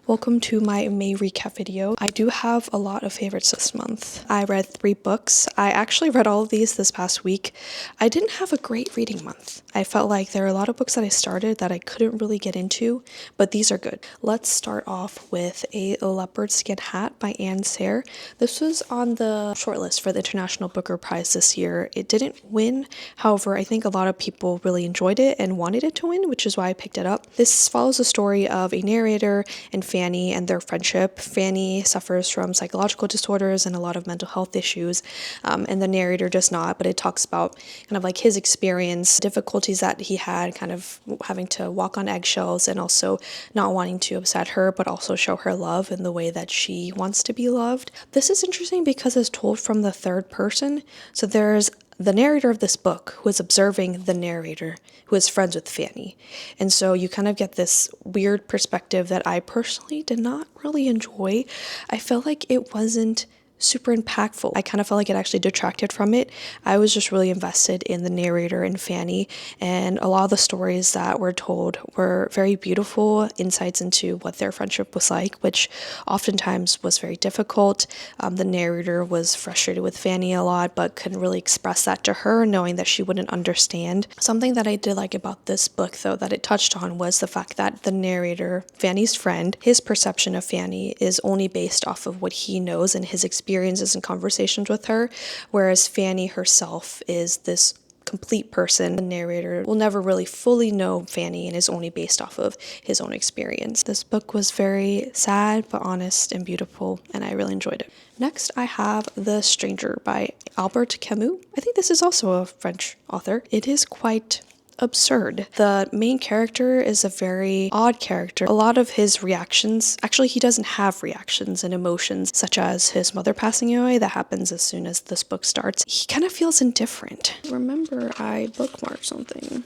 Welcome to my May recap video. I do have a lot of favorites this month. I read 3 books. I actually read all of these this past week. I didn't have a great reading month. I felt like there are a lot of books that I started that I couldn't really get into, but these are good. Let's start off with A Leopard-Skin Hat by Serre. This was on the shortlist for the International Booker Prize this year. It didn't win. However, I think a lot of people really enjoyed it and wanted it to win, which is why I picked it up. This follows the story of a narrator and Fanny and their friendship. Fanny suffers from psychological disorders and a lot of mental health issues, and the narrator does not, but it talks about kind of like his experience, difficulties that he had, kind of having to walk on eggshells and also not wanting to upset her, but also show her love in the way that she wants to be loved. This is interesting because it's told from the third person. So there's the narrator of this book who is observing the narrator who is friends with Fanny. And so you kind of get this weird perspective that I personally did not really enjoy. I felt like it wasn't super impactful. I kind of felt like it actually detracted from it. I was just really invested in the narrator and Fanny, and a lot of the stories that were told were very beautiful insights into what their friendship was like, which oftentimes was very difficult. The narrator was frustrated with Fanny a lot, but couldn't really express that to her, knowing that she wouldn't understand. Something that I did like about this book, though, that it touched on was the fact that the narrator, Fanny's friend, his perception of Fanny is only based off of what he knows and his experiences and conversations with her, whereas Fanny herself is this complete person. The narrator will never really fully know Fanny and is only based off of his own experience. This book was very sad but honest and beautiful, and I really enjoyed it. Next, I have The Stranger by Albert Camus. I think this is also a French author. It is quite absurd. The main character is a very odd character. A lot of his reactions, actually he doesn't have reactions and emotions, such as his mother passing away. That happens as soon as this book starts. He kind of feels indifferent. Remember, I bookmarked something.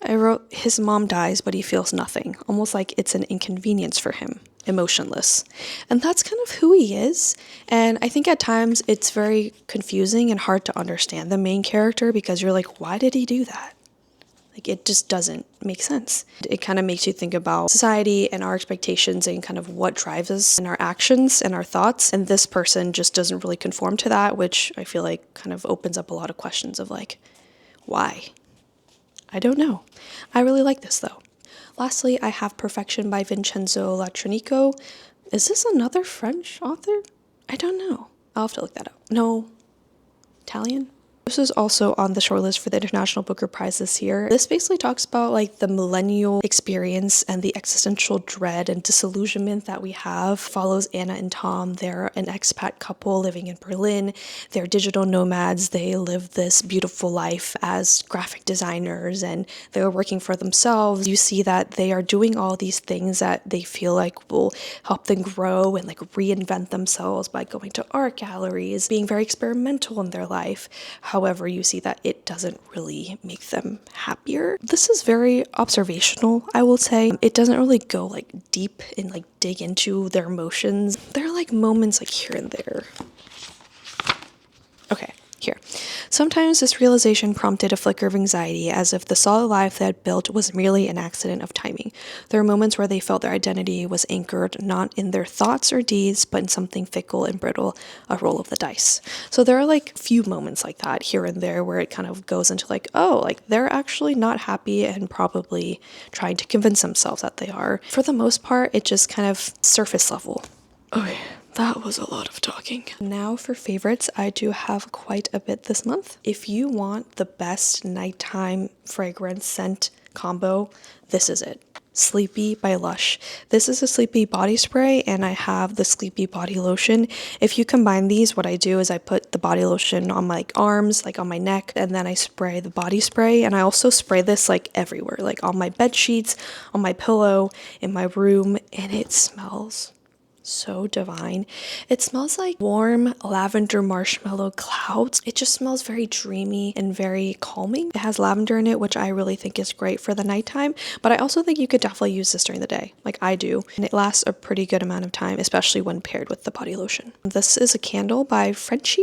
I wrote, his mom dies, but he feels nothing, almost like it's an inconvenience for him, emotionless. And that's kind of who he is. And I think at times it's very confusing and hard to understand the main character, because you're like, why did he do that? Like, it just doesn't make sense. It kind of makes you think about society and our expectations and kind of what drives us in our actions and our thoughts. And this person just doesn't really conform to that, which I feel like kind of opens up a lot of questions of like, why? I don't know. I really like this though. Lastly, I have Perfection by Vincenzo Latronico. Is this another French author? I don't know. I'll have to look that up. No. Italian? This is also on the shortlist for the International Booker Prize this year. This basically talks about like the millennial experience and the existential dread and disillusionment that we have. Follows Anna and Tom. They're an expat couple living in Berlin. They're digital nomads. They live this beautiful life as graphic designers, and they're working for themselves. You see that they are doing all these things that they feel like will help them grow and like reinvent themselves by going to art galleries, being very experimental in their life. However, you see that it doesn't really make them happier. This is very observational, I will say. It doesn't really go like deep and like dig into their emotions. There are like moments like here and there. Okay, here. Sometimes this realization prompted a flicker of anxiety, as if the solid life they had built was merely an accident of timing. There were moments where they felt their identity was anchored not in their thoughts or deeds, but in something fickle and brittle, a roll of the dice. So there are like few moments like that here and there where it kind of goes into like, oh, like they're actually not happy and probably trying to convince themselves that they are. For the most part, it just kind of surface level. Okay. That was a lot of talking. Now for favorites, I do have quite a bit this month. If you want the best nighttime fragrance scent combo, this is it. Sleepy by Lush. This is a sleepy body spray, and I have the sleepy body lotion. If you combine these, what I do is I put the body lotion on my arms, like on my neck, and then I spray the body spray. And I also spray this like everywhere, like on my bed sheets, on my pillow, in my room, and it smells so divine. It smells like warm lavender marshmallow clouds. It just smells very dreamy and very calming. It has lavender in it, which I really think is great for the nighttime, but I also think you could definitely use this during the day, like I do, and it lasts a pretty good amount of time, especially when paired with the body lotion. This is a candle by Frenshe.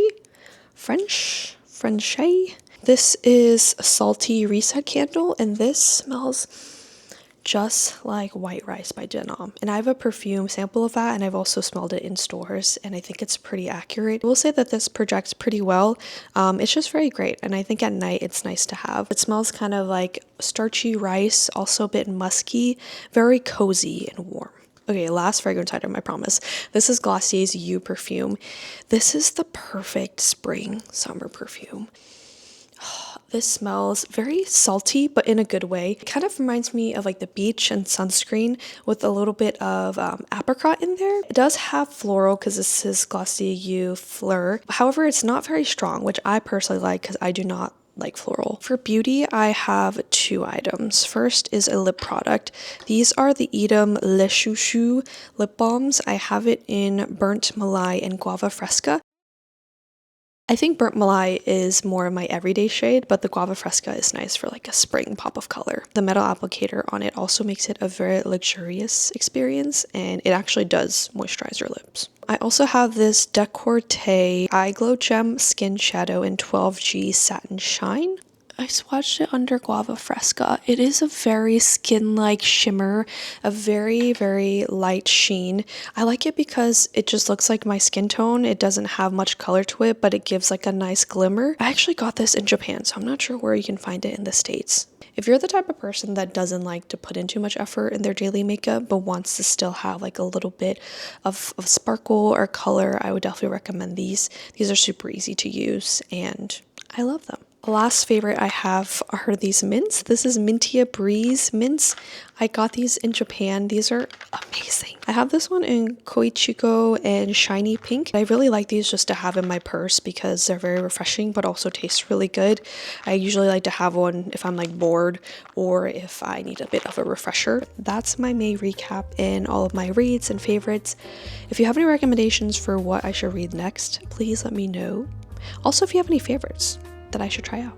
This is a salty reset candle, and this smells just like white rice by Denom. And I have a perfume sample of that, and I've also smelled it in stores, and I think it's pretty accurate. I will say that this projects pretty well. It's just very great, and I think at night it's nice to have. It smells kind of like starchy rice, also a bit musky, very cozy and warm. Okay, last fragrance item, I promise. This is Glossier's You perfume. This is the perfect spring summer perfume. This smells very salty, but in a good way. It kind of reminds me of like the beach and sunscreen with a little bit of apricot in there. It does have floral because this is Glossier You Fleur. However, it's not very strong, which I personally like because I do not like floral. For beauty, I have 2 items. First is a lip product. These are the Edam Le Chouchou lip balms. I have it in Burnt Malai and Guava Fresca. I think Burnt Malai is more of my everyday shade, but the Guava Fresca is nice for like a spring pop of color. The metal applicator on it also makes it a very luxurious experience, and it actually does moisturize your lips. I also have this Decorte Eye Glow Gem Skin Shadow in 12G Satin Shine. I swatched it under Guava Fresca. It is a very skin-like shimmer, a very, very light sheen. I like it because it just looks like my skin tone. It doesn't have much color to it, but it gives like a nice glimmer. I actually got this in Japan, so I'm not sure where you can find it in the States. If you're the type of person that doesn't like to put in too much effort in their daily makeup, but wants to still have like a little bit of sparkle or color, I would definitely recommend these. These are super easy to use, and I love them. The last favorite I have are these mints. This is Mintia Breeze mints. I got these in Japan. These are amazing. I have this one in Koichiko and Shiny Pink. I really like these just to have in my purse because they're very refreshing but also taste really good. I usually like to have one if I'm like bored or if I need a bit of a refresher. That's my May recap and all of my reads and favorites. If you have any recommendations for what I should read next, please let me know. Also, if you have any favorites that I should try out.